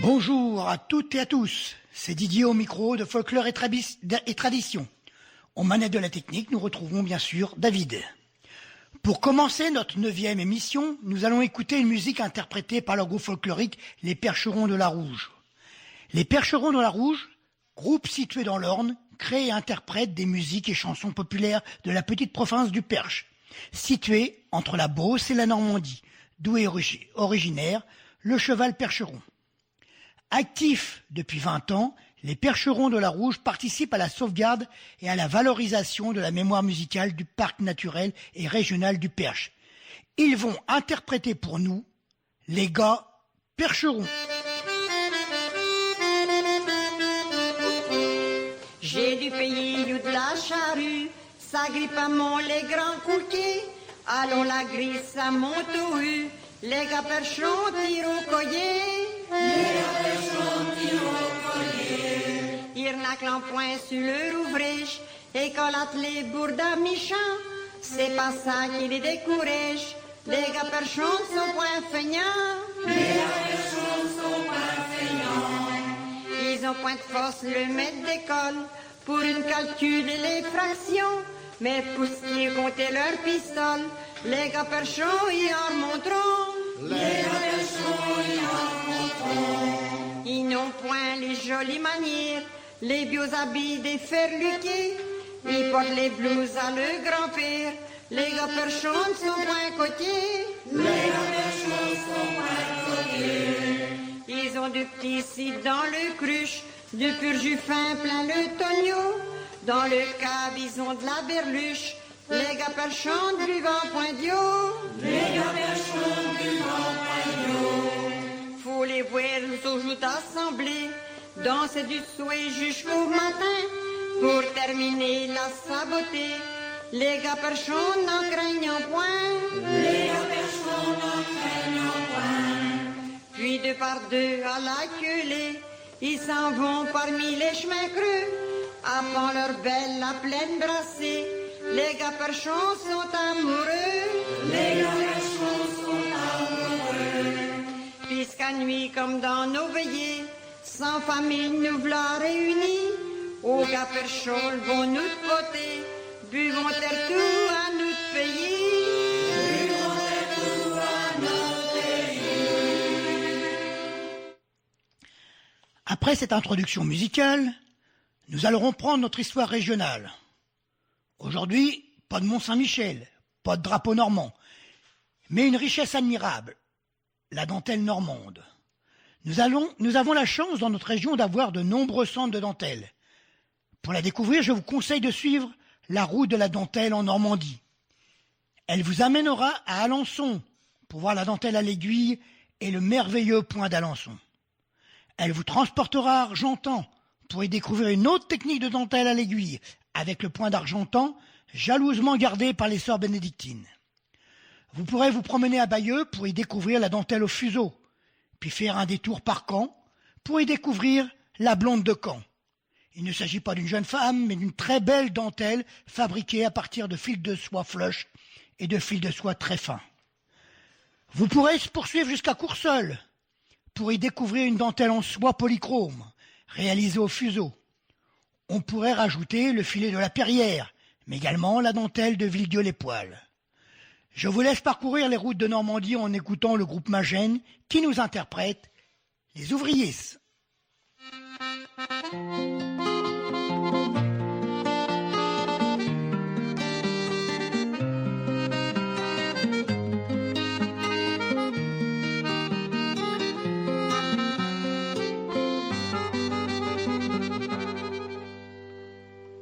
Bonjour à toutes et à tous, c'est Didier au micro de Folklore et Tradition. Aux manettes de la technique, nous retrouvons bien sûr David. Pour commencer notre 9e émission, nous allons écouter une musique interprétée par le groupe folklorique Les Percherons de la Rouge. Les Percherons de la Rouge, groupe situé dans l'Orne, crée et interprète des musiques et chansons populaires de la petite province du Perche, située entre la Beauce et la Normandie, d'où est originaire le cheval percheron. Actifs depuis 20 ans, les Percherons de la Rouge participent à la sauvegarde et à la valorisation de la mémoire musicale du parc naturel et régional du Perche. Ils vont interpréter pour nous les gars Percherons. J'ai du pays ou de la charrue, ça grippe à mon les grands courtiers. Allons la grisse à mon tohu, les gars Percherons tirent au collier. Ils naclent en point sur leur ouvrage et collatent les bourdes à mi-champ. C'est pas ça qui les décourage. Les gars Percherons sont point feignants. Ils ont point de force le maître d'école pour une calcul et les fractions. Mais pour ce qui est compter leur pistole, les gars Percherons y en remonteront. Ils n'ont point les jolies manières, les beaux habits des ferluquiers. Ils portent les blouses à leur grand-père. Les gars Percherons ne sont point côtiers. Ils ont du petits sites dans le cruche, du pur jus fin plein le tonneau. Dans le cave, ils ont de la berluche. Les gars Percherons du vent point d'eau. Faut les voir aux joutes assemblées, danser du souhait jusqu'au matin, pour terminer la saboter. Les gars Percherons n'en craignent point. Puis deux par deux à la queue, ils s'en vont parmi les chemins creux, avant leur belle la plaine brassée. Les gars Percherons sont amoureux. Puisqu'à nuit comme dans nos veillées, sans famille nous v'là réunis, aux gars Percherons vont nous poter, buvons terre tout à nous payer. Après cette introduction musicale, nous allons reprendre notre histoire régionale. Aujourd'hui, pas de Mont-Saint-Michel, pas de drapeau normand, mais une richesse admirable, la dentelle normande. Nous avons la chance dans notre région d'avoir de nombreux centres de dentelle. Pour la découvrir, je vous conseille de suivre la route de la dentelle en Normandie. Elle vous amènera à Alençon pour voir la dentelle à l'aiguille et le merveilleux point d'Alençon. Elle vous transportera à Argentan pour y découvrir une autre technique de dentelle à l'aiguille avec le point d'Argentan, jalousement gardé par les sœurs bénédictines. Vous pourrez vous promener à Bayeux pour y découvrir la dentelle au fuseau, puis faire un détour par Caen pour y découvrir la blonde de Caen. Il ne s'agit pas d'une jeune femme, mais d'une très belle dentelle fabriquée à partir de fils de soie flush et de fils de soie très fins. Vous pourrez se poursuivre jusqu'à Courseulles pour y découvrir une dentelle en soie polychrome, réalisée au fuseau. On pourrait rajouter le filet de la Perrière, mais également la dentelle de Villedieu-les-Poils. Je vous laisse parcourir les routes de Normandie en écoutant le groupe Magène qui nous interprète Les Ouvriers.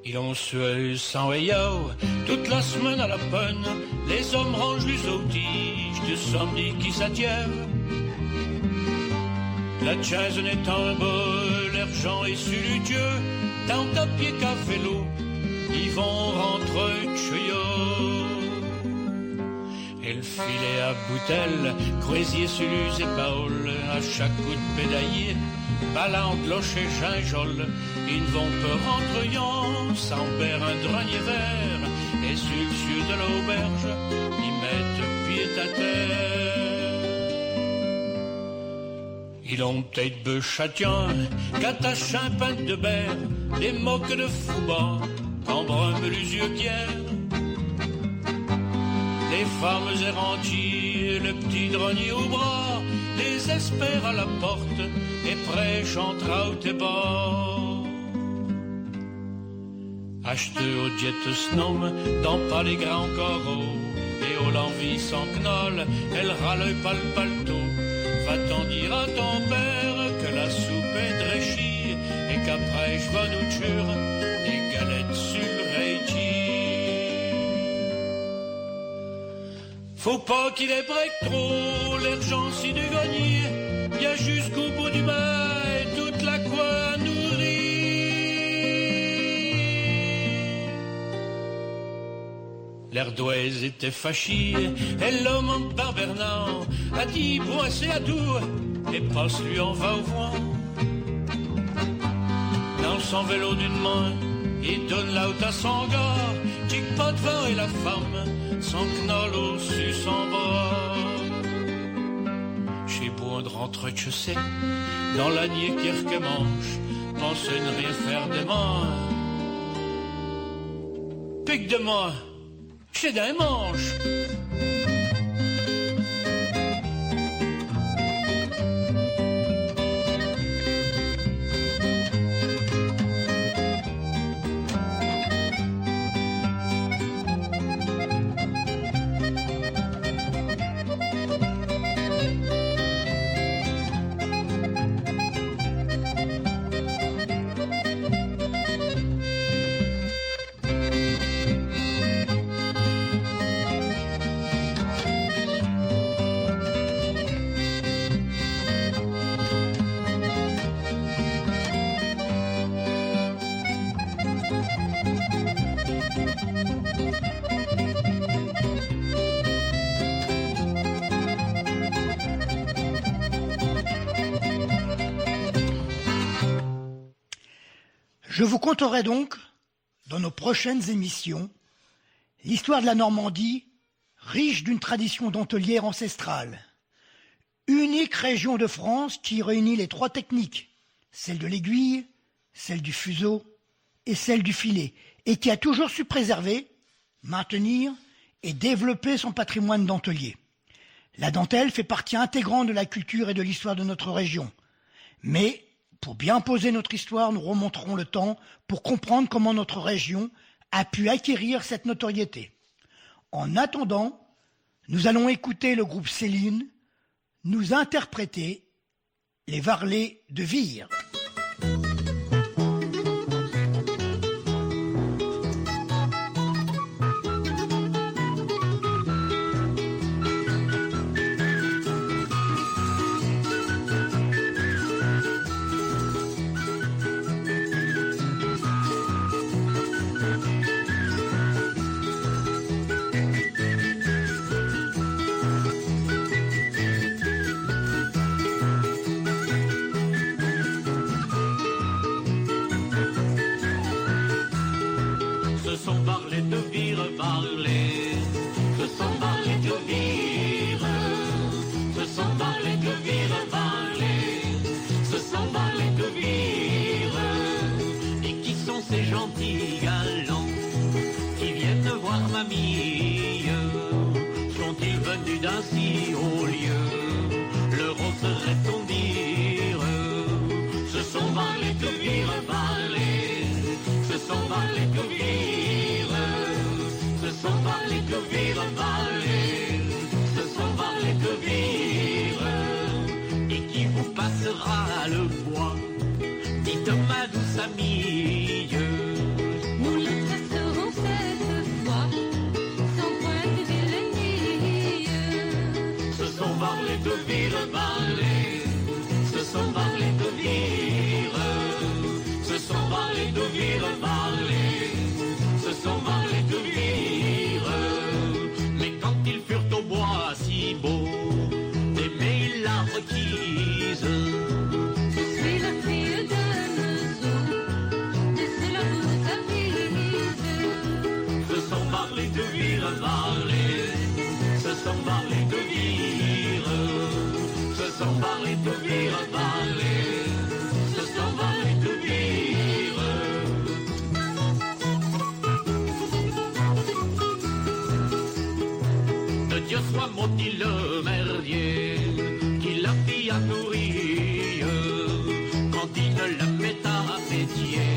Ils ont sué sans veillao toute la semaine à la peine. Les hommes rangent les otiges de samedi qui s'attièrent. La chaise n'étant un bol, l'argent est sur le Dieu. Tant à pied qu'à vélo, ils vont rentrer tuyaux. Et le filet à boutelle, croisier sur les épaules, à chaque coup de pédalier, ballant, cloche et gingeole, ils ne vont pas rentrer sans faire un dranier vert, et sur le cieux de l'auberge, ils mettent pied à terre. Ils ont peut-être be châtien, qu'attache un pain de berre, des moques de fouban, qu'embrume l'usieux guerre. Les femmes erranties, le petit dronier au bras, les espèrent à la porte, et prêchent entre out et bas. Acheteux au diète snom, dans pas les grands coraux, et au l'envie sans knoll, elle râle pas le paletot. Va-t'en dire à ton père que la soupe est dréchie, et qu'après je vais nous tuer des galettes sur faut pas qu'il ait break trop, l'argent si du gagné, y'a jusqu'au bout du bain et toute la quoi à nourrir. L'Ardoise était fâchée, et l'homme par Bernard a dit boissez à tout, et passe-lui en va au vent. Dans son vélo d'une main, il donne l'autre à son gars, tic pas devant et la femme, son knoll au-dessus son bras. Chez Boindre entre je sais, dans l'agnier qui manche, pense ne rien faire de moi. Pique de moi, j'ai d'un manche. Je vous conterai donc, dans nos prochaines émissions, l'histoire de la Normandie, riche d'une tradition dentellière ancestrale. Unique région de France qui réunit les trois techniques, celle de l'aiguille, celle du fuseau et celle du filet, et qui a toujours su préserver, maintenir et développer son patrimoine dentelier. La dentelle fait partie intégrante de la culture et de l'histoire de notre région. Mais pour bien poser notre histoire, nous remonterons le temps pour comprendre comment notre région a pu acquérir cette notoriété. En attendant, nous allons écouter le groupe Céline nous interpréter les Varlets de Vire. s'en va les deux vire parler, se s'en va les deux vire. De Dieu soit maudit le merdier qui la fit à nourrir quand il ne la met à métier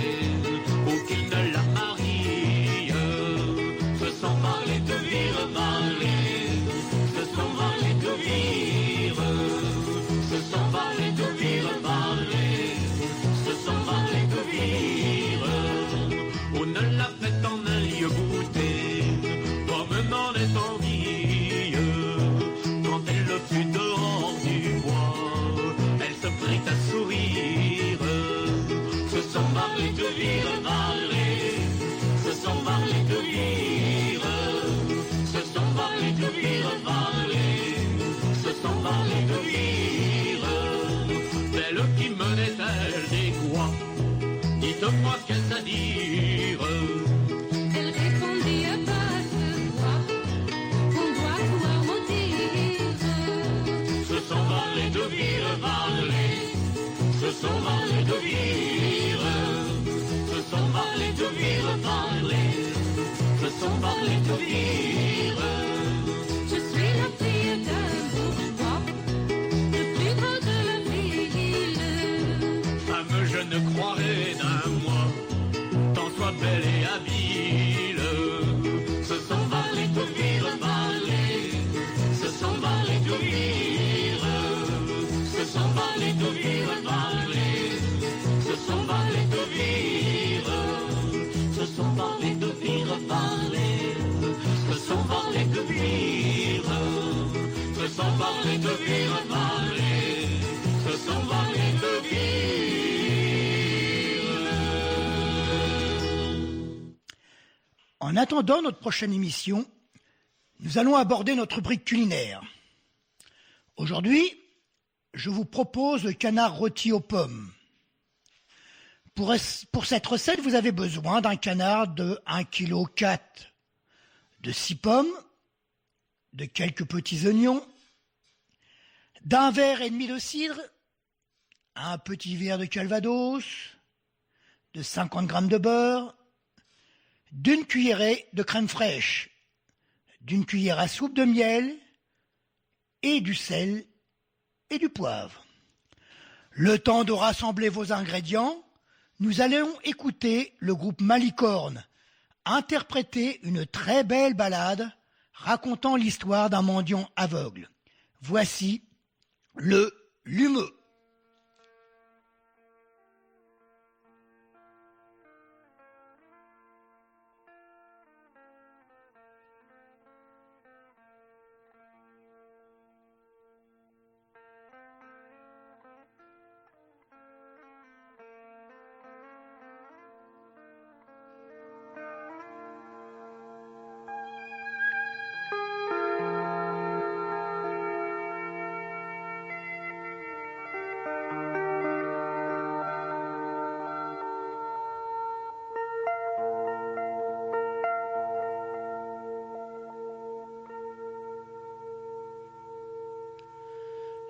ou qu'il ne la marie. Se s'en va les deux vire parler, se s'en va les deux vire, se s'en va les deux vire parler, se s'en va les deux vire. On ne l'a fait en un lieu goûter, comme n'en est envie. Quand elle le fut dehors du bois, elle se prit à sourire. Se s'en va les deux vire parler, se s'en va les deux vire, se s'en va les deux vire parler, se s'en va les deux vire. Belle qui menait-elle des quoi? Dites-moi qu'est-ce à dire? Elle répondit à basse voix qu'on doit pouvoir maudire. Se s'en va les deux vire parler, se s'en va les deux vire, se s'en va les deux vire parler, se s'en va les deux vire. Je suis la fille d'un bourgeois, le plus grand de la ville. Femme, je ne croirais d'un moi, tant soit belle et habile. Se s'en va les deux vire parler, se s'en va les deux vire, se s'en va les deux vire parler, se s'en va les deux vire, se s'en va les deux vire parler, se s'en va les deux vire, se s'en va les deux vire parler, se s'en va les deux vire. En attendant notre prochaine émission, nous allons aborder notre rubrique culinaire. Aujourd'hui, je vous propose le canard rôti aux pommes. Pour cette recette, vous avez besoin d'un canard de 1,4 kg, de 6 pommes, de quelques petits oignons, d'un verre et demi de cidre, un petit verre de calvados, de 50 g de beurre, d'une cuillerée de crème fraîche, d'une cuillère à soupe de miel et du sel et du poivre. Le temps de rassembler vos ingrédients, nous allons écouter le groupe Malicorne interpréter une très belle ballade racontant l'histoire d'un mendiant aveugle. Voici le Lumeux.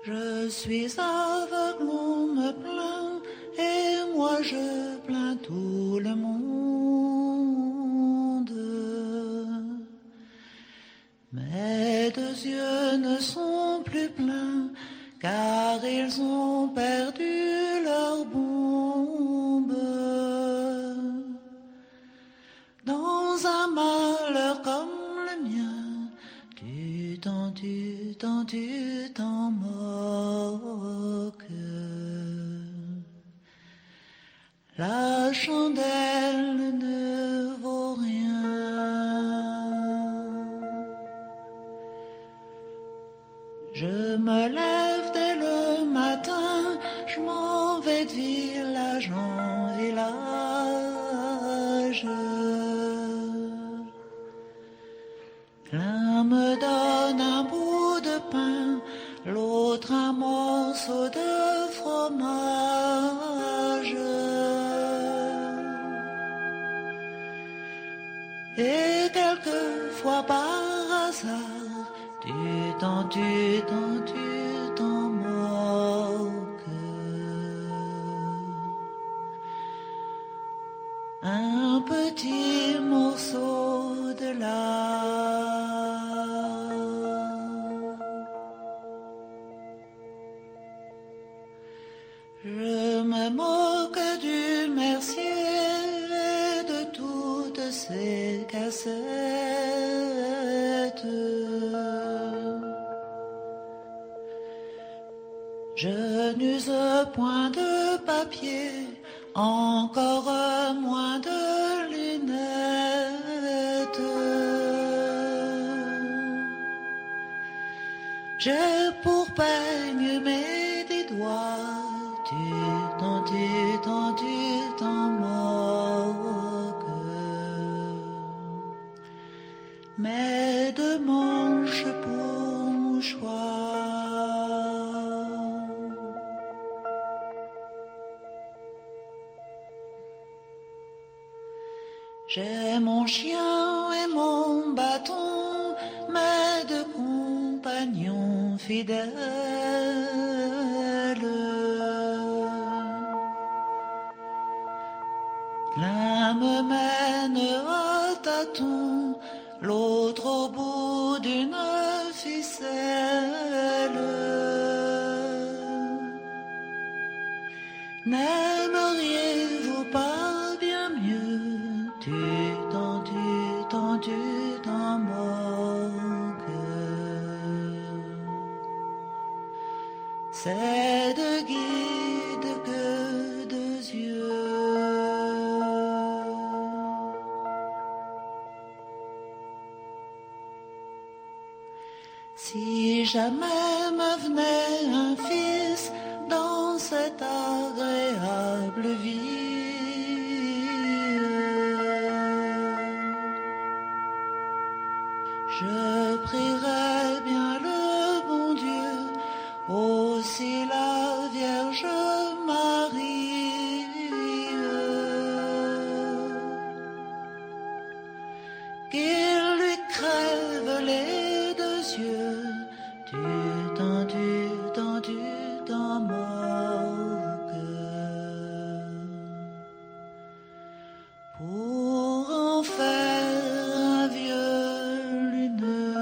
Je suis aveugle, on me plaint, et moi je plains tout le monde. Mes deux yeux ne sont plus pleins, car ils ont perdu leur bombe. Dans un malheur comme le mien, tu t'en moques. La chandelle ne vaut rien. Je me lève dès le matin, je m'en vais de village en village. L'un me donne un bout de pain, l'autre un morceau de fromage. Et quelquefois par hasard, tu t'en moques. moque du Mercier et de toutes ses cassettes. Je n'use point de papier, encore moins de lunettes. J'ai pour peigne mes 10 doigts, tu t'en moques. Mais de manches pour mouchoir. J'ai mon chien et mon bâton, mes 2 compagnons fidèles. L'un me mène à tâtons, l'autre au bout d'une ficelle. N'aimeriez-vous pas bien mieux, tu t'en moques. C'est de guide que 2 yeux. Si jamais me venait un fils dans cette agréable vie, je prierai bien le bon Dieu, aussi la Vierge Marie, qu'il lui crève les 2 yeux, tu t'en moques. Pour en faire un vieux luneux.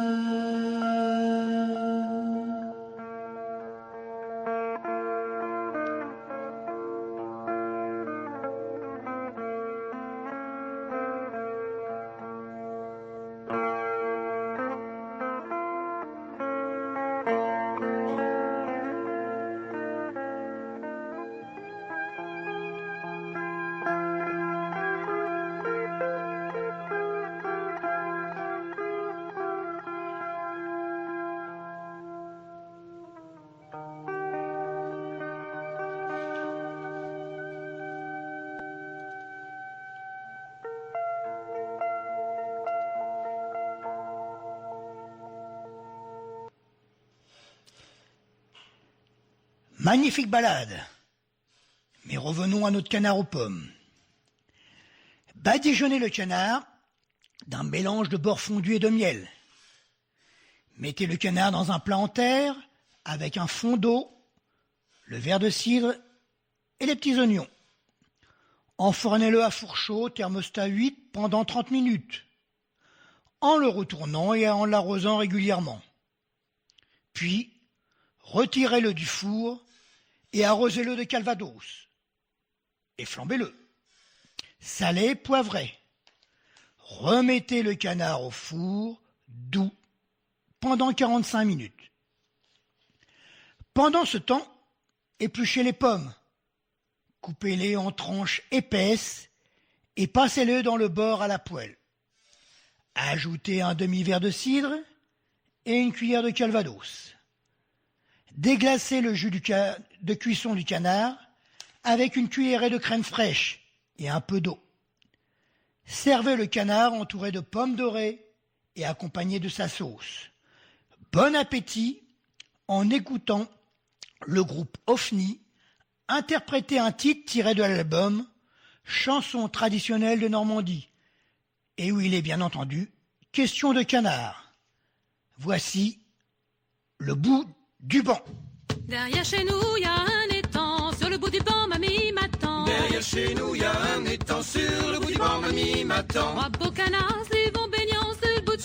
Magnifique balade. Mais revenons à notre canard aux pommes. Badigeonnez le canard d'un mélange de beurre fondu et de miel. Mettez le canard dans un plat en terre avec un fond d'eau, le verre de cidre et les petits oignons. Enfournez-le à four chaud, thermostat 8 pendant 30 minutes, en le retournant et en l'arrosant régulièrement. Puis, retirez-le du four et arrosez-le de calvados. Et flambez-le. Salé, poivré. Remettez le canard au four, doux, pendant 45 minutes. Pendant ce temps, épluchez les pommes. Coupez-les en tranches épaisses et passez-les dans le beurre à la poêle. Ajoutez un demi-verre de cidre et une cuillère de calvados. Déglacez le jus de cuisson du canard avec une cuillerée de crème fraîche et un peu d'eau. Servez le canard entouré de pommes dorées et accompagné de sa sauce. Bon appétit en écoutant le groupe Ofni interpréter un titre tiré de l'album Chanson traditionnelle de Normandie et où il est bien entendu question de canard. Voici le bout du banc. Derrière chez nous, y a un étang. Sur le bout du banc, mamie m'attend. Derrière chez nous, y a un étang. Sur le bout du banc, mamie m'attend. 3 beaux canards, ils vont baignant. Sur le bout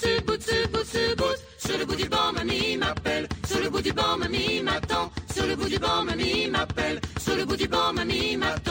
Sur le bout du banc, mamie m'appelle. Sur le bout du banc, mamie m'attend. Sur le bout du banc, mamie m'appelle. Sur le bout du banc, mamie m'attend.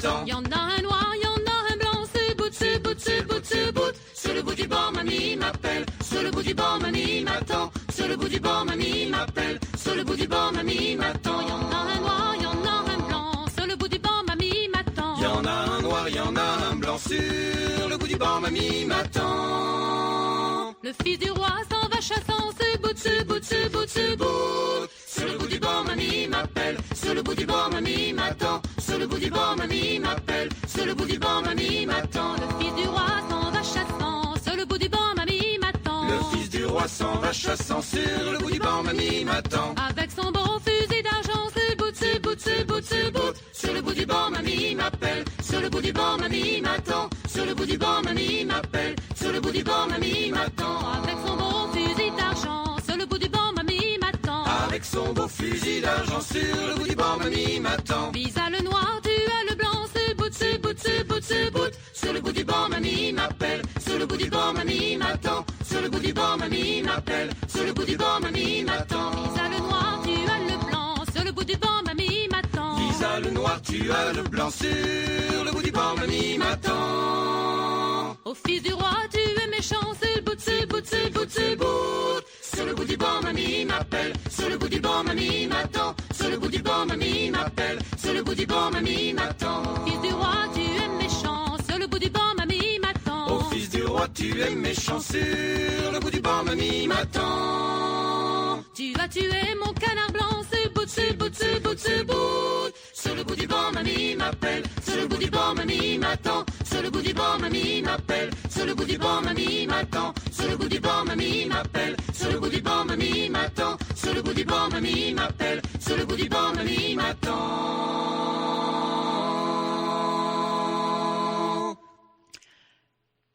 m'attend. Y en a un noir, y en a un blanc, ce bout, ce bout, ce bout, ce bout. Sur le bout du banc, mamie m'appelle. Sur le bout du banc, mamie m'attend. Sur le bout du banc, mamie m'appelle. Sur le bout du banc, mamie m'attend. Y en a un noir, y en a un blanc, sur le bout du banc, mamie m'attend. Y en a un noir, y en a un blanc. Sur le bout du banc, mamie m'attend. Le fils du roi s'en va chassant, ce bout, ce bout, ce bout, ce bout. Sur le bout du banc, mamie m'appelle. Sur le bout du banc, mamie m'attend. Sur le bout du banc, mamie m'appelle. Sur le bout du banc, mamie m'attend. Le fils du roi s'en va chassant, sur le bout du banc, mamie m'attend. Le fils du roi s'en va chassant. Sur le bout du banc, mamie m'attend. Avec son beau fusil d'argent, ce bout, ce bout, ce bout, ce bout. Sur le bout du banc, mamie m'appelle. Sur le bout du banc, mamie m'attend. Sur le bout du banc, mamie m'appelle. Sur le bout du banc, mamie m'attend. Avec son beau fusil d'argent, sur le bout du banc, mamie m'attend. Avec son beau fusil d'argent, sur le bout du banc, mamie m'attend. Visa le noir, tu as le blanc, ce bout, ce bout, ce bout, ce bout. Sur le bout du banc, mamie m'appelle. Sur le bout du banc, mamie m'attend. Sur le bout du banc, mamie m'appelle. Sur le bout du banc, mamie m'attend. Visa le noir, tu as le blanc, sur le bout du banc, mamie m'attend. Lisa le noir, tu as le blanc. Sur le bout du banc, mamie m'attend. Au fils du roi, tu es méchant, ce bout, ce bout, ce bout, ce bout. Sur le bout du banc, mamie m'appelle. Sur le bout du banc, mamie m'attend. Sur le bout du banc, mamie m'appelle. Sur le bout du banc, mamie m'attend. Fils du roi, tu es méchant, sur le bout du banc, mamie m'attend. Ô fils du roi, tu es méchant. Sur le bout du banc, mamie m'attend. Tu vas tuer mon canard blanc, ce bout, ce bout, ce bout, ce bout. Sur le bout du banc, mamie m'appelle. Sur le bout du banc, mamie m'attend. Sur le bout du banc, mamie m'appelle. Sur le bout du banc, mamie m'attend. Sur le bout du banc, mamie m'appelle. Sur le bout du banc, mamie m'attend. Sur le bout du banc, mamie m'appelle. Sur le bout du banc, mamie m'attend.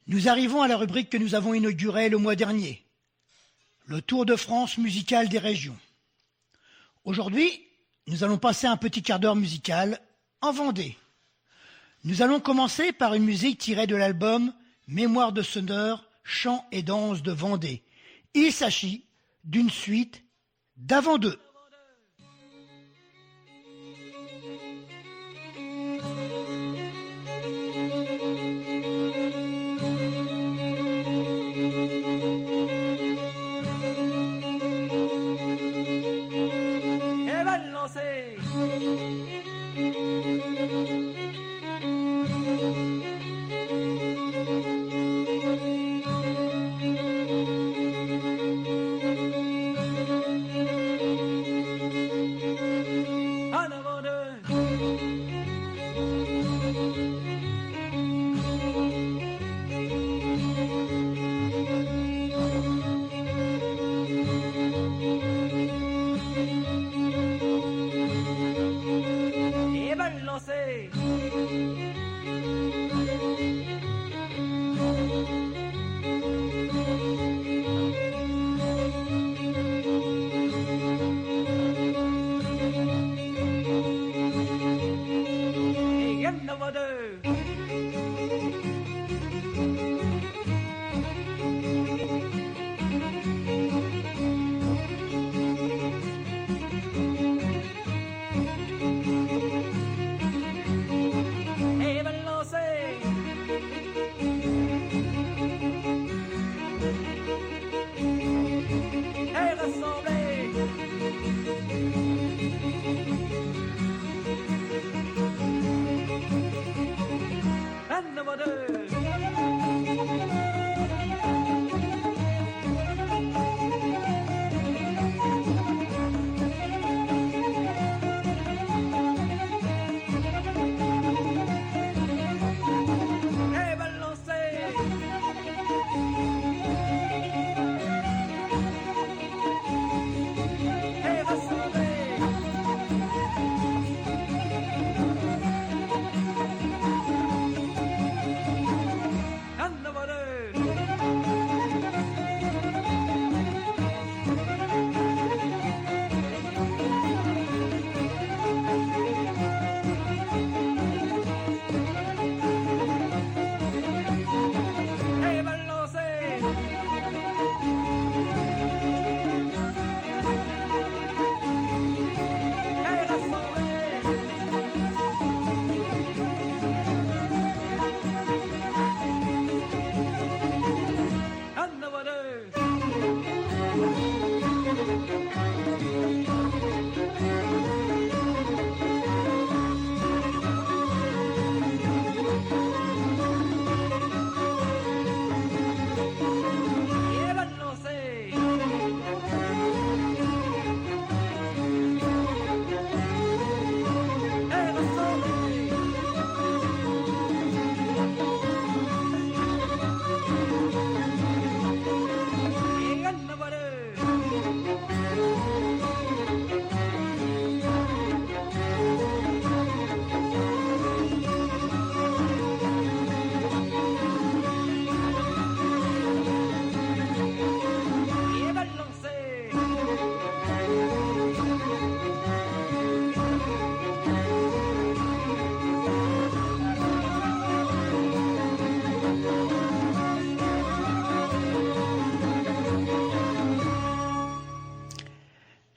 Nous arrivons à la rubrique que nous avons inaugurée le mois dernier, le Tour de France musical des régions. Aujourd'hui, nous allons passer un petit quart d'heure musical en Vendée. Nous allons commencer par une musique tirée de l'album Mémoire de sonneurs, chants et danses de Vendée. Il s'agit d'une suite d'Avant d'eux.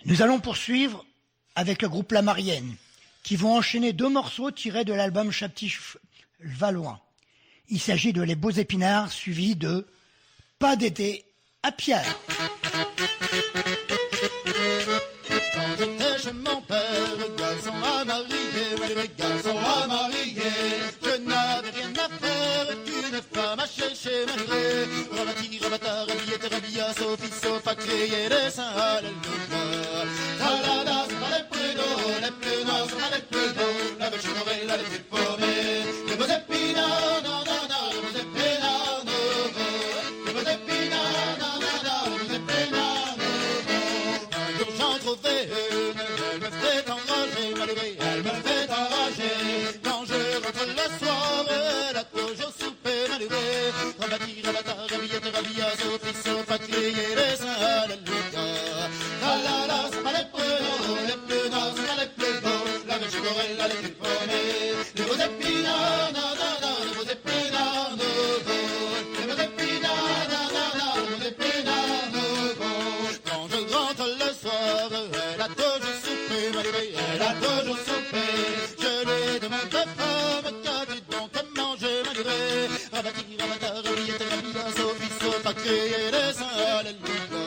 Nous allons poursuivre avec le groupe La Marienne, qui vont enchaîner 2 morceaux tirés de l'album Chaptif Valois. Il s'agit de Les Beaux Épinards, suivi de Pas d'été à Pierre. Quand j'étais chez mon père, le garçon à marier, le garçon à marier, je n'avais rien à faire qu'une femme à chercher, malgré Rabati, Rabata, Rabiette, Rabia, Sophie, Sofa, crier les saints, alléluia. Talala, c'est pas les prénoms, les plus noirs, c'est pas les plus beaux, la belle chinorée, la les plus paumée, les beaux épinards, non, non, non, les beaux épinards, non, les beaux épinards, non, non, non, les beaux épinards, non. Un jour j'en trouvais une, elle me fait enrager, malgré, elle me fait enrager, quand je rentre le soir, elle a toujours soupé, malgré, Rabati, Rabata, Rabiette, Rabia, Sophie, Sofa, crier les saints, alléluia. La la la, c'est pas les prénoms, les plus noirs, c'est pas les plus beaux, la belle chicorelle, la les plus paumée, les beaux épinards, non, non, non, les beaux épinards, nouveaux, les beaux épinards, non, non, non, les beaux épinards, nouveaux. Quand je rentre le soir, elle a toujours soupé, malgré, elle a toujours soupé, je lui demande de femme, qu'as-tu donc à manger, malgré, Rabati, Rabata, Rabiette, Rabia, Sophie, Sofa, crier les saints, alléluia.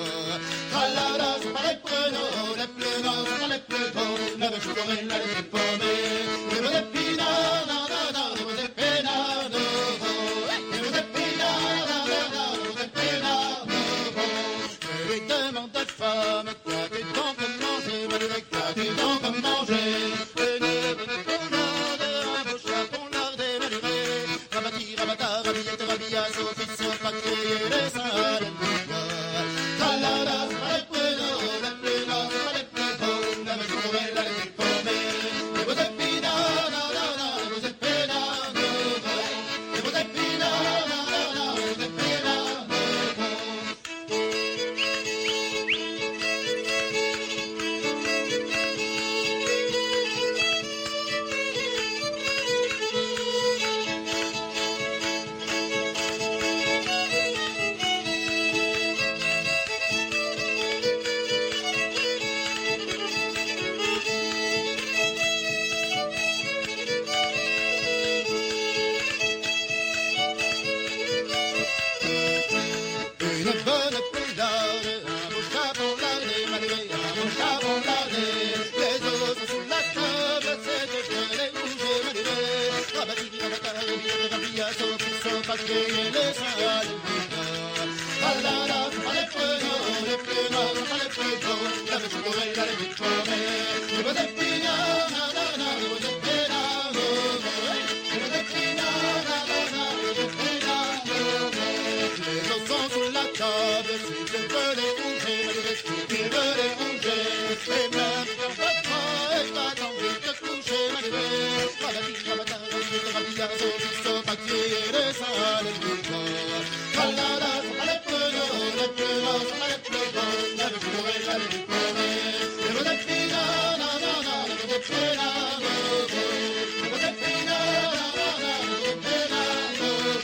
La la la, c'est pas les prénoms, les plus noirs, c'est pas les plus beaux, la belle chicorelle, la les plus paumée, les beaux épinards, non, non, non, les beaux épinards, nouveaux, les beaux épinards, non, non, non, les beaux épinards, nouveaux. Je lui demande de femme, qu'as-tu donc à manger, malgré, qu'as-tu donc à manger, une bonade, un beau chapon lardé, malgré, Rabati, Rabata, Rabiette, Rabia, Sophie, Sofa, crier les saints, alléluia. La la la, c'est pas les prénoms, les plus noirs, c'est pas les plus beaux, la belle chicorelle, la les plus paumée, les beaux épinards, non, non, non, les beaux épinards, nouveaux, les beaux épinards, non, non, non, les beaux épinards, nouveaux. Une bonne poularde, un beau chapon lardé, malgré, un beau chapon lardé, les os sont sous la table, c'est que je les bouger, malgré, Rabati, Rabata, Rabiette, Rabia, Sophie, Sofa, crier les saints, alléluia. La la la, c'est pas les prénoms, les plus noirs, c'est pas les plus beaux, la belle chicorelle, la les plus paumée, les beaux épinards, non, non, non, les beaux épinards, nouveaux, les beaux épinards, non, non, non, les beaux épinards, nouveaux. Les os sont sous la table, si tu veux les ronger, malgré si tu veux les ronger, et même si on peut pas, et pas envie de coucher, malgré, Rabati, Rabata, Rabiette, Rabia, Sophie, Sofa, crier les saints, alléluia. La la la, c'est pas les prénoms, les plus noirs, c'est pas les plus beaux, la belle chicorelle, la les plus paumée, les beaux épinards, non, non, non, les beaux épinards, nouveaux, les beaux épinards, non, non, non, les beaux épinards, nouveaux.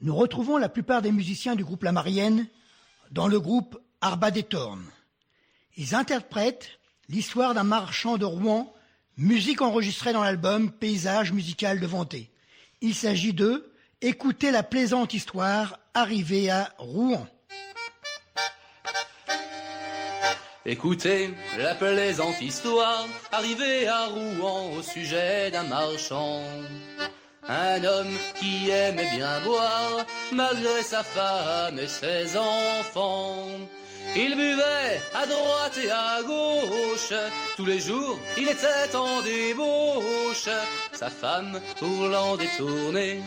nous retrouvons la plupart des musiciens du groupe La Marienne dans le groupe Arba des Tornes. Ils interprètent l'histoire d'un marchand de Rouen, musique enregistrée dans l'album Paysage musical de Vendée. Il s'agit de « Écoutez la plaisante histoire arrivée à Rouen ». Écoutez la plaisante histoire arrivée à Rouen au sujet d'un marchand. Un homme qui aimait bien boire malgré sa femme et ses enfants. Il buvait à droite et à gauche, tous les jours il était en débauche. Sa femme, pour l'en détourner,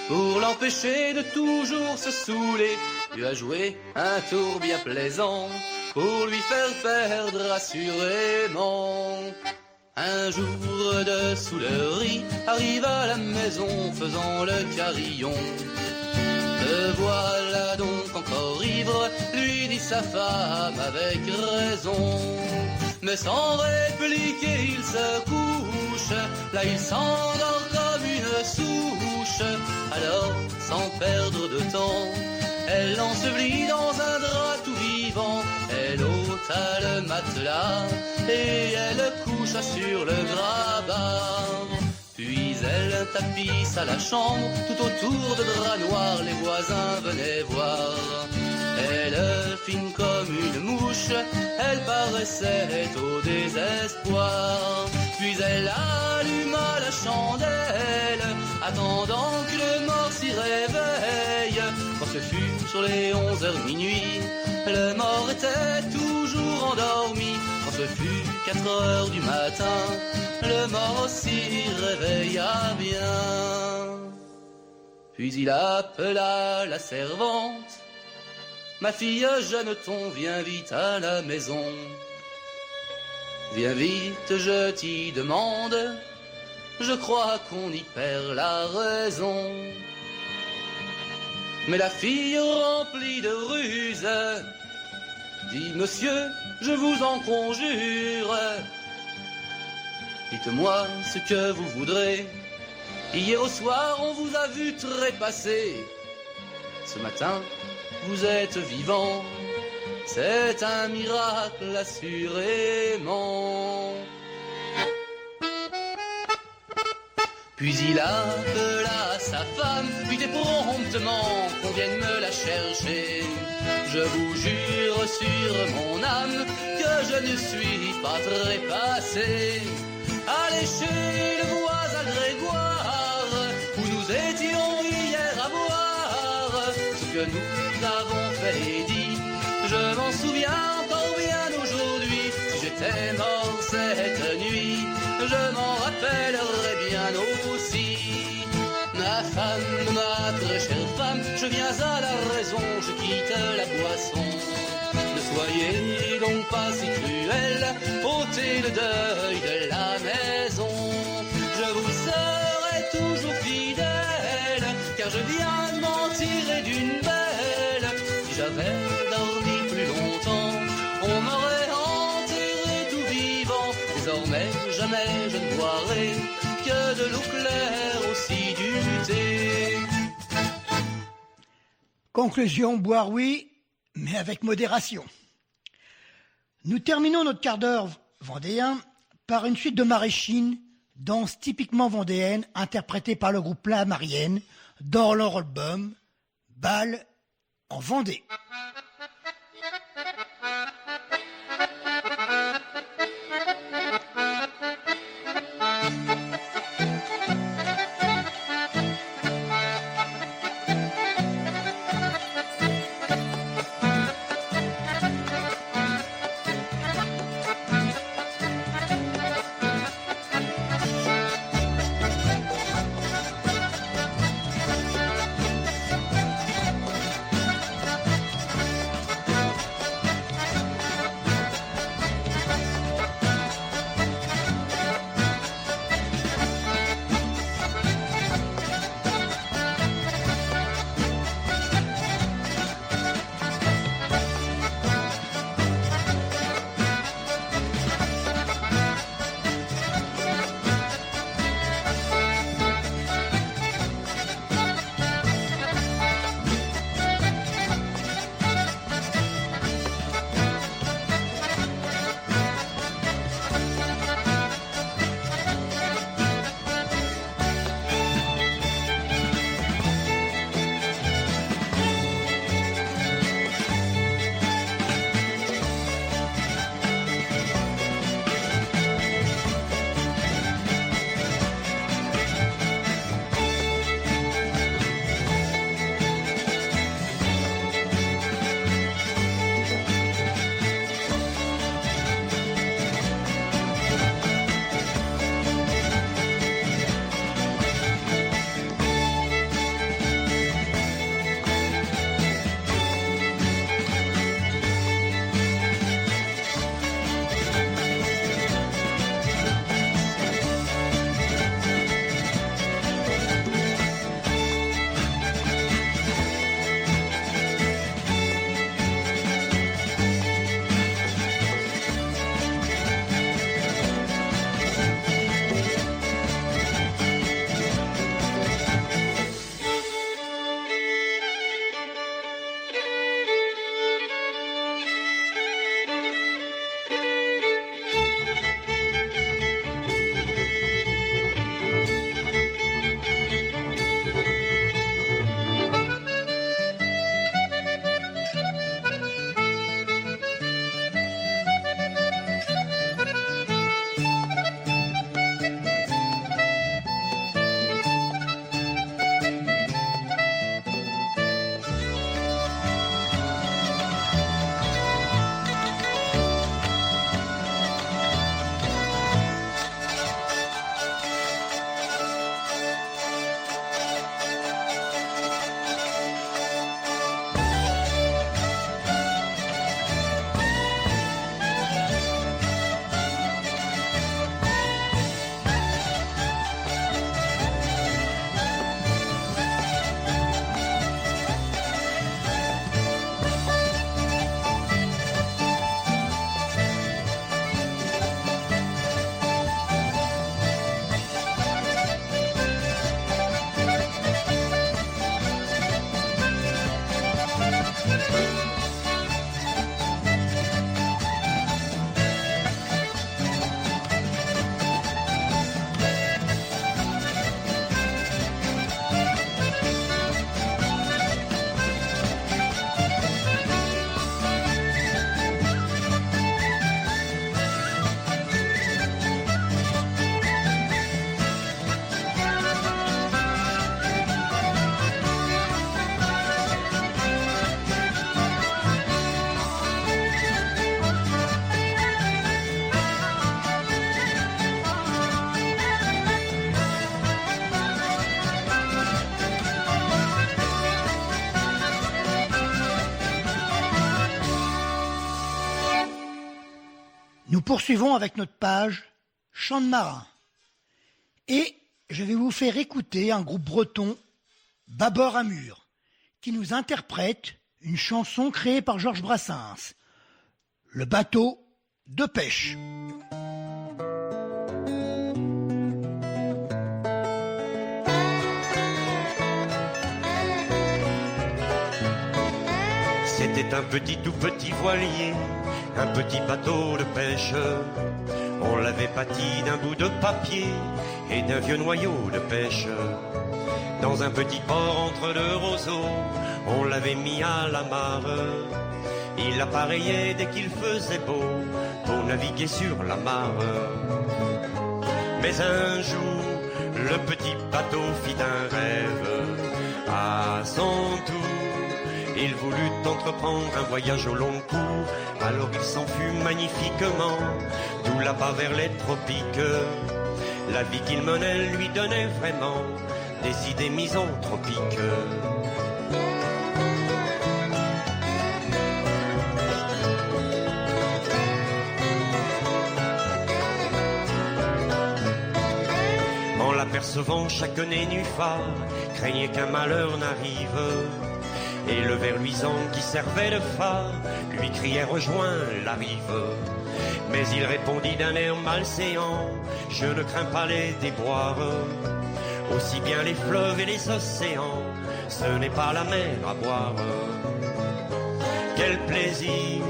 pour l'empêcher de toujours se saouler, lui a joué un tour bien plaisant pour lui faire perdre assurément. Un jour de soulerie arrive à la maison faisant le carillon. Te voilà donc encore ivre, lui dit sa femme avec raison. Mais sans répliquer il se couche, là il s'endort comme une souche. Alors sans perdre de temps, elle l'ensevelit dans un drap tout vivant. Elle ôta le matelas et elle coucha sur le grabat. Puis elle tapissa la chambre, tout autour de draps noirs, les voisins venaient voir. Elle, fine comme une mouche, elle paraissait au désespoir. Puis elle alluma la chandelle, attendant que le mort s'y réveille. Quand ce fut sur les 11h minuit, le mort était toujours endormi. Quand ce fut 4h du matin, le mort s'y réveilla bien. Puis il appela la servante. Ma fille Jeanneton, viens vite à la maison. Viens vite, je t'y demande. Je crois qu'on y perd la raison. Mais la fille remplie de ruse dit, monsieur, je vous en conjure, dites-moi ce que vous voudrez. Hier au soir, on vous a vu trépasser. Ce matin, vous êtes vivant. C'est un miracle assurément. Puis il appela sa femme, puis dit promptement qu'on vienne me la chercher. Je vous jure sur mon âme que je ne suis pas trépassé. Allez chez le voisin Grégoire, où nous étions hier à boire. Ce que nous avons fait et dit, je m'en souviens encore bien aujourd'hui. Si j'étais mort cette nuit, je m'en rappellerai bien aussi. Ma femme, ma très chère femme, je viens à la raison, je quitte la boisson. Ne soyez donc pas si cruel, ôtez le deuil de la maison. Je vous serai toujours fidèle, car je viens de m'en tirer d'une belle. Si j'avais dormi plus longtemps, on m'aurait enterré tout vivant. Désormais, jamais je ne boirai que de l'eau claire aussi du thé. Conclusion, boire oui, mais avec modération. Nous terminons notre quart d'heure vendéen par une suite de maraîchines, danse typiquement vendéenne, interprétée par le groupe La Marienne, dans leur album Bal en Vendée. Nous poursuivons avec notre page Chant de marin. Et je vais vous faire écouter un groupe breton, Bâbord à Mur, qui nous interprète une chanson créée par Georges Brassens, Le bateau de pêche. C'était un tout petit voilier, un petit bateau de pêche. On l'avait bâti d'un bout de papier et d'un vieux noyau de pêche. Dans un petit port entre deux roseaux, on l'avait mis à la mare. Il appareillait dès qu'il faisait beau pour naviguer sur la mare. Mais un jour, le petit bateau fit un rêve. À son tour, il voulut entreprendre un voyage au long cours. Alors il s'en fut magnifiquement, d'où là-bas vers les tropiques. La vie qu'il menait lui donnait vraiment des idées misanthropiques. En l'apercevant, chaque nénuphar craignait qu'un malheur n'arrive. Et le ver luisant qui servait de phare lui criait rejoins la rive. Mais il répondit d'un air malséant, je ne crains pas les déboires. Aussi bien les fleuves et les océans, ce n'est pas la mer à boire. Quel plaisir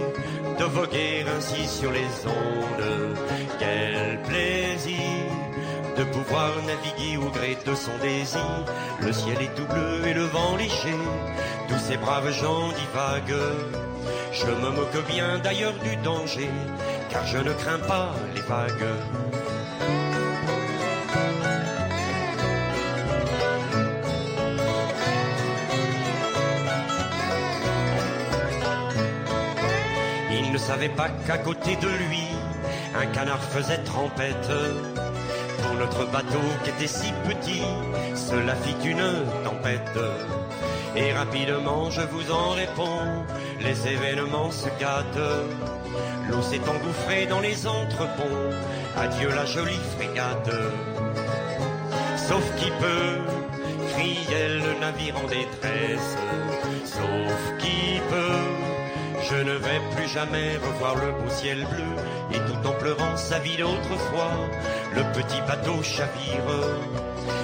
de voguer ainsi sur les ondes. Quel plaisir de pouvoir naviguer au gré de son désir. Le ciel est tout bleu et le vent léger, tous ces braves gens divaguent. Je me moque bien d'ailleurs du danger, car je ne crains pas les vagues. Il ne savait pas qu'à côté de lui, un canard faisait trempette. Pour notre bateau qui était si petit, cela fit une tempête. Et rapidement, je vous en réponds, les événements se gâtent. L'eau s'est engouffrée dans les entreponts, adieu la jolie frégate. Sauf qui peut, criait le navire en détresse. Sauf qui peut, je ne vais plus jamais revoir le beau ciel bleu. Et tout en pleurant sa vie d'autrefois, le petit bateau chavire.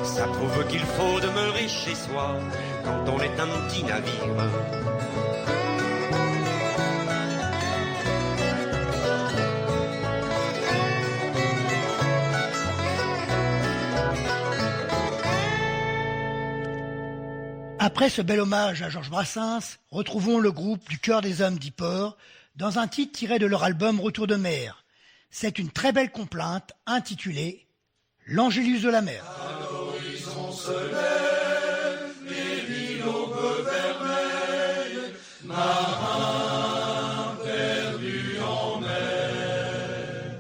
Ça prouve qu'il faut demeurer chez soi quand on est un petit navire. Après ce bel hommage à Georges Brassens, retrouvons le groupe du Chœur des Hommes d'Yport dans un titre tiré de leur album Retour de mer. C'est une très belle complainte intitulée L'Angélus de la mer. À l'horizon se lèvent les villes au bleu vermeil, marins perdus en mer.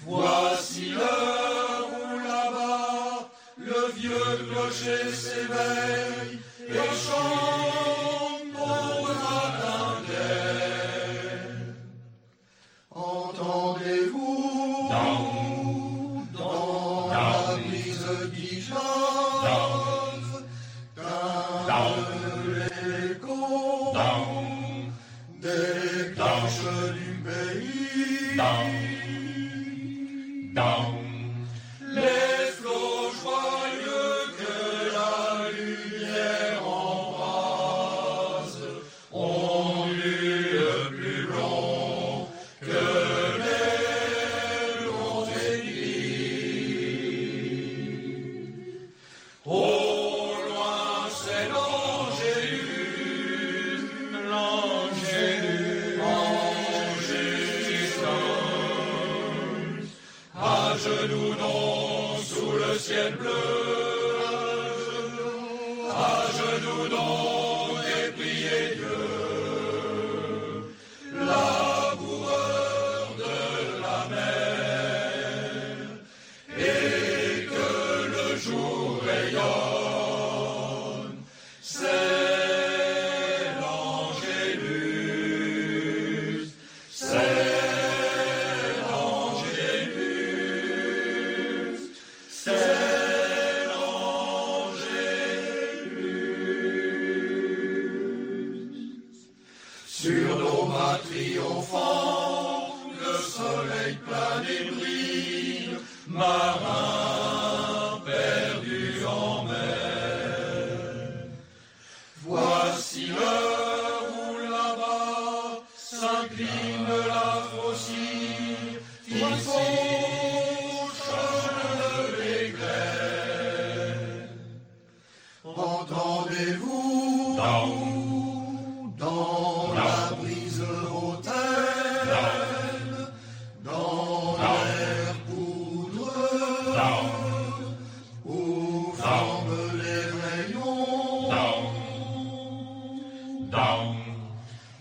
Voici l'heure où là-bas le vieux clocher s'éveille et chante pour le matin d'air. Entendez-vous dans la brise qui chante l'écho des cloches du pays. Les flots joyeux que la lumière embrase ont eu plus long que les longs aiguilles. Au loin c'est l'Angélus, à genoux donc sous le ciel bleu, à genoux donc et priez Dieu, laboureur de la mer, et que le jour rayonne, c'est l'Angélus, c'est triomphant, le soleil plane et brille, marin perdu en mer. Voici l'heure où là-bas s'incline la faucille, il fauche l'éclair. Entendez-vous dans la brise hautaine, dans l'air poudreux, où flambent les rayons,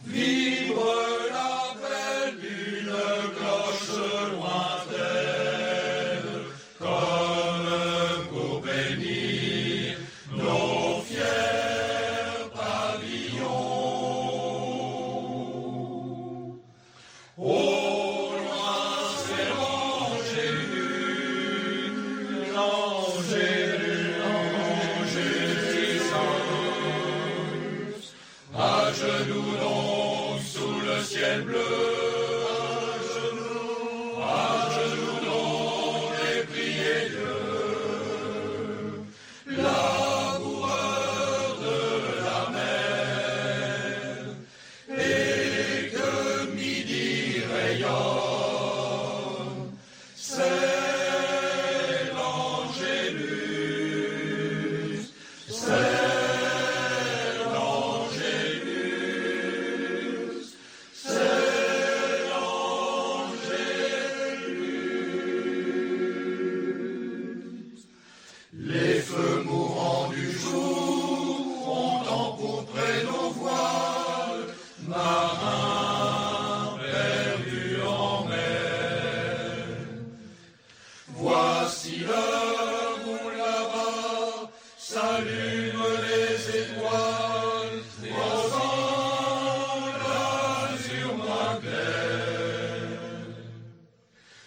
vibre l'appel d'une cloche lointaine, comme pour bénir nos fiers pavillons. Au loin c'est l'Angélus, à genoux donc sous le ciel bleu, à genoux donc et priez Dieu, laboureur de la mer, et que midi rayonne, c'est l'Angélus, c'est l'Angélus, c'est l'Angélus. Les feux mourants du jour ont empourpré nos voiles, marins perdus en mer. Voici l'heure où là-bas s'allument les étoiles, rosant l'azur moins clair.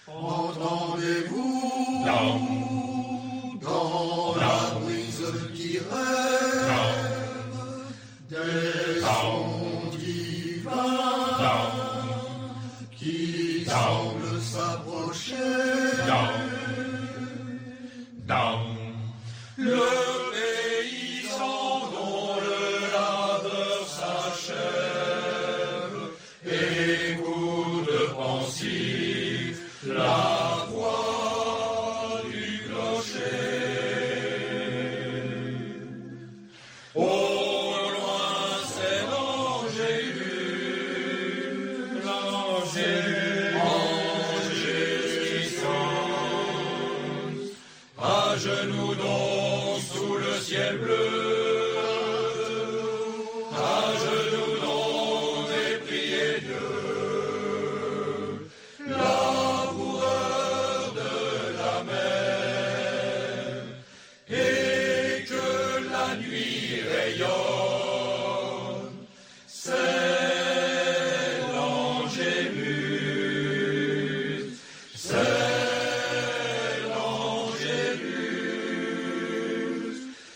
Entendez-vous dans la brise qui rêve des sons divins qui semblent s'approcher? Le paysan dont le labeur s'achève écoute pensif la voix du clocher. Au loin c'est l'Angélus, Angélus, à genoux donc sous le ciel bleu, à genoux donc et priez Dieu, laboureur de la mer, et que la nuit rayonne, c'est l'Angélus, c'est l'Angélus,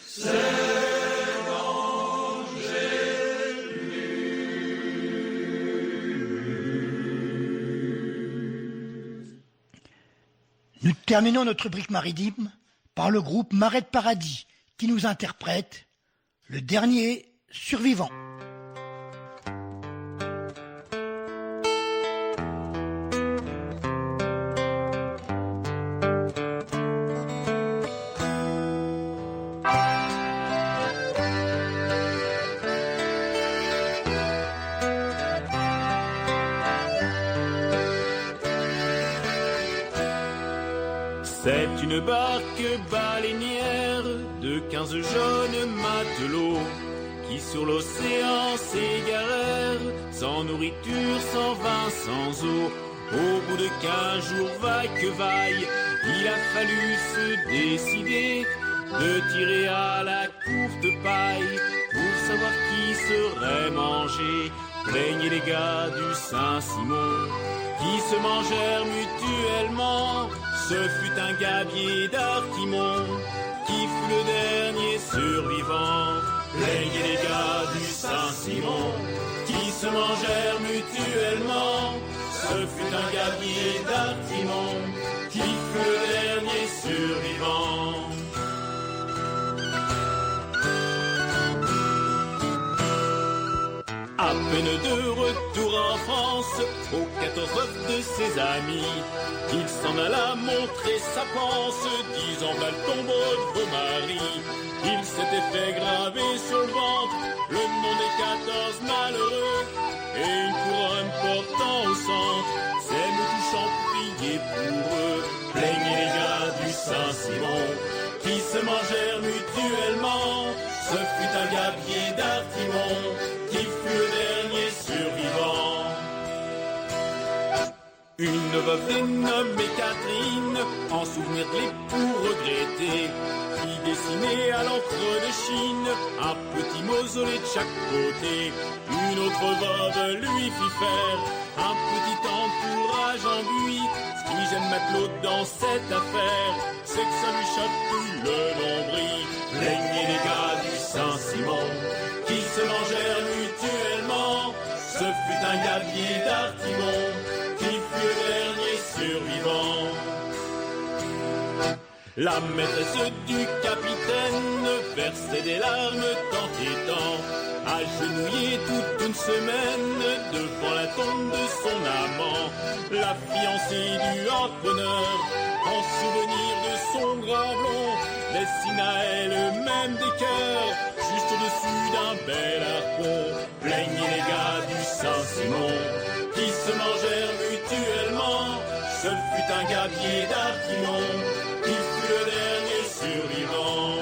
c'est l'Angélus. Nous terminons notre rubrique maritime par le groupe Marais de Paradis qui nous interprète Le dernier survivant. C'est une barque baleinière de 15 jeunes matelots qui sur l'océan s'égarèrent, sans nourriture, sans vin, sans eau. Au bout de 15 jours, vaille que vaille, il a fallu se décider de tirer à la courte paille pour savoir qui serait mangé. Plaignez les gars du Saint-Simon qui se mangèrent mutuellement. Ce fut un gabier d'Artimon qui fut le dernier survivant. Plaignez les gars du Saint-Simon qui se mangèrent mutuellement. gabier d'Artimon, qui fut le dernier survivant. À peine de retour en France, au 14 de ses amis, il s'en alla montrer sa panse, disant va le tombeau de vos maris. Il s'était fait graver sur le ventre le nom des 14 malheureux, et une couronne portant au centre ces mots touchants priés pour eux. Plaignez les gars du Saint-Simon, qui se mangèrent mutuellement. Ce fut un gabier d'Artimon, qui fut le dernier survivant. Une veuve dénommée Catherine, en souvenir de l'époux regretté, qui dessinait à l'encre de Chine un petit mausolée de chaque côté. Une autre veuve lui fit faire un petit entourage en buis. Ce qui gêne Matelot dans cette affaire, c'est que ça lui chatouille le nombril. Plaignez les gars du Saint-Simon, qui se mangèrent mutuellement. Ce fut un gabier d'Artimon, qui fut le dernier survivant. La maîtresse du capitaine versait des larmes tant et tant, agenouillée toute une semaine devant la tombe de son amant. La fiancée du harponneur, en souvenir de son grand blond, dessine à elle-même des cœurs juste au-dessus d'un bel harpon. Plaignez les gars du Saint-Simon, qui se mangèrent mutuellement. Ce fut un gabier d'Artimon, qui fut le dernier survivant.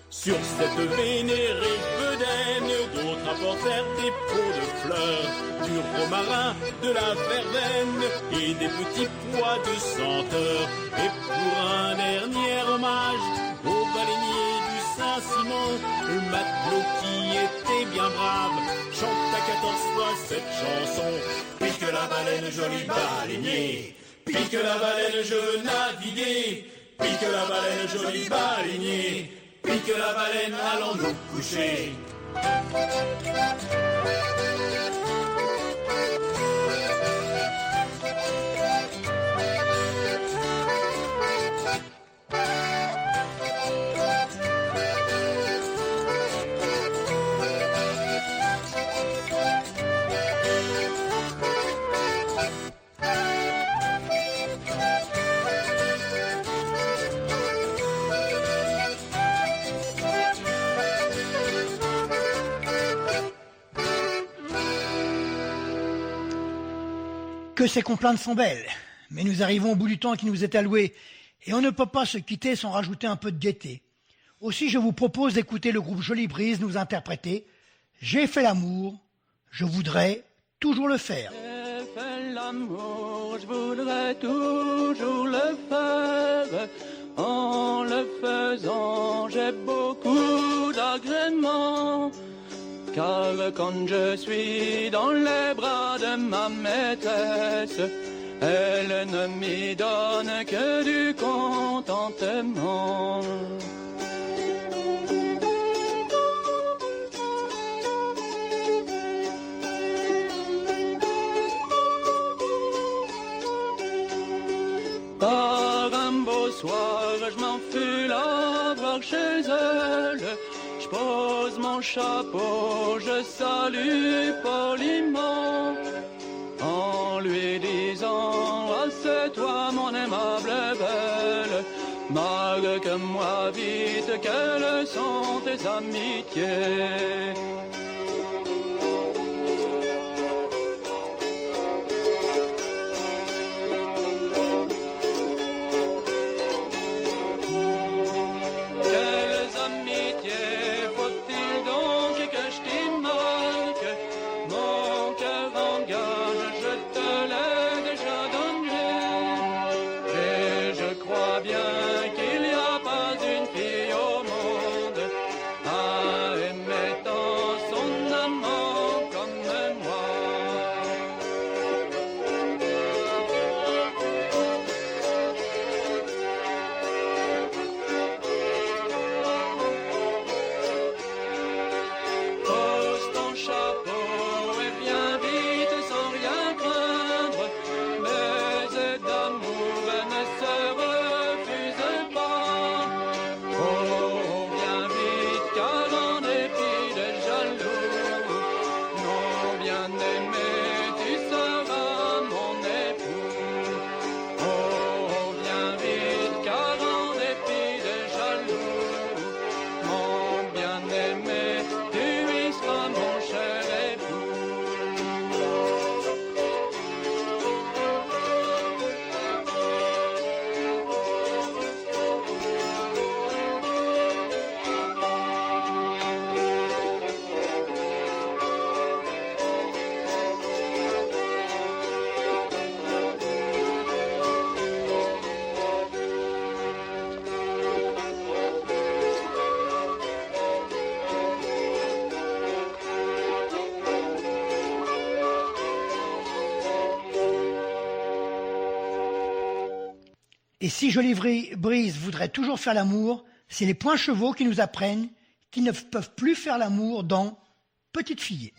Sur cette vénérée bedaine, d'autres apportèrent des pots de fleurs, du romarin, de la verveine et des petits pois de senteur. Et pour un dernier hommage au baleinier du Saint-Simon, le matelot qui était bien brave chanta 14 fois cette chanson. Pique la baleine, joli baleinier, pique la baleine, je veux naviguer. Pique la baleine, joli baleinier, pique la baleine, allons nous coucher. Que ces complaintes sont belles, mais nous arrivons au bout du temps qui nous est alloué, et on ne peut pas se quitter sans rajouter un peu de gaieté. Aussi, je vous propose d'écouter le groupe Jolie Brise nous interpréter « J'ai fait l'amour, je voudrais toujours le faire ». J'ai fait l'amour, je voudrais toujours le faire. En le faisant, j'ai beaucoup d'agréments. Car quand je suis dans les bras de ma maîtresse, elle ne m'y donne que du contentement. Par un beau soir, je m'enfuis la voir chez elle. Je pose mon chapeau, je salue poliment, en lui disant « Assieds-toi mon aimable belle, marque moi vite quelles sont tes amitiés. » Son Et si Jolie Brise voudrait toujours faire l'amour, c'est les points chevaux qui nous apprennent qu'ils ne peuvent plus faire l'amour dans Petite Fillette.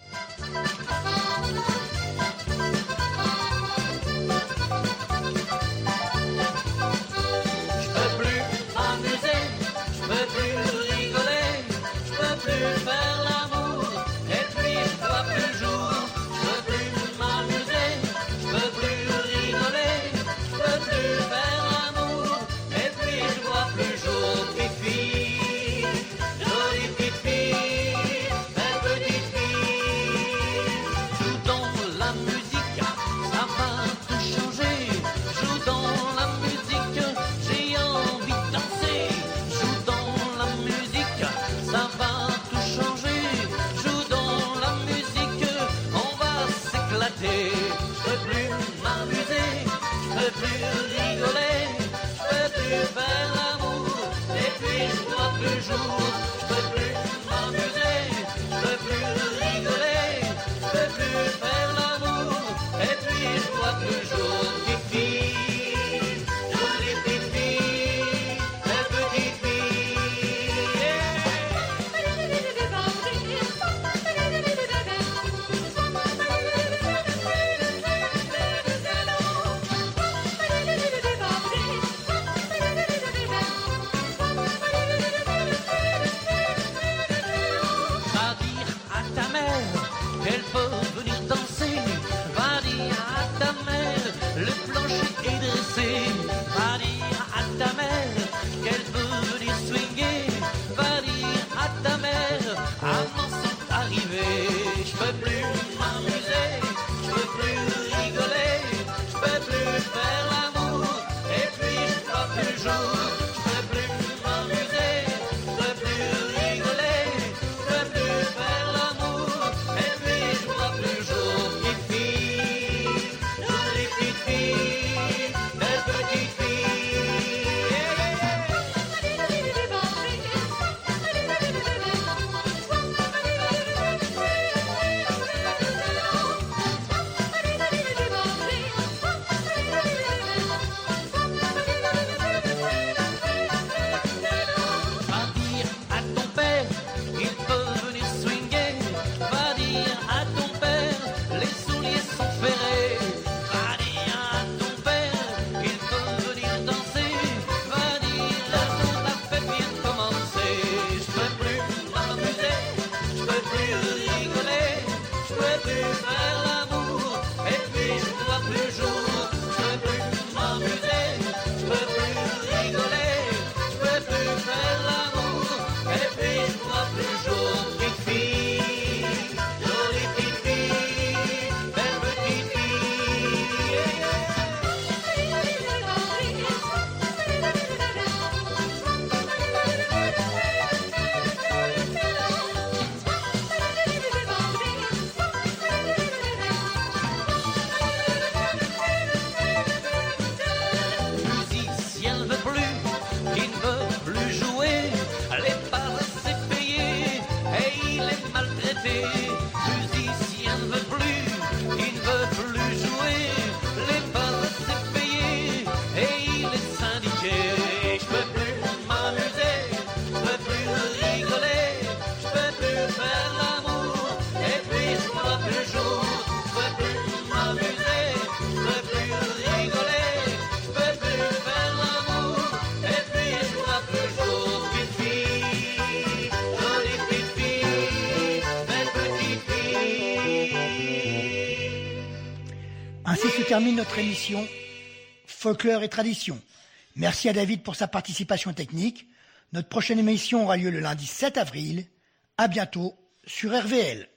Ainsi se termine notre émission Folklore et Tradition. Merci à David pour sa participation technique. Notre prochaine émission aura lieu le lundi 7 avril. À bientôt sur RVL.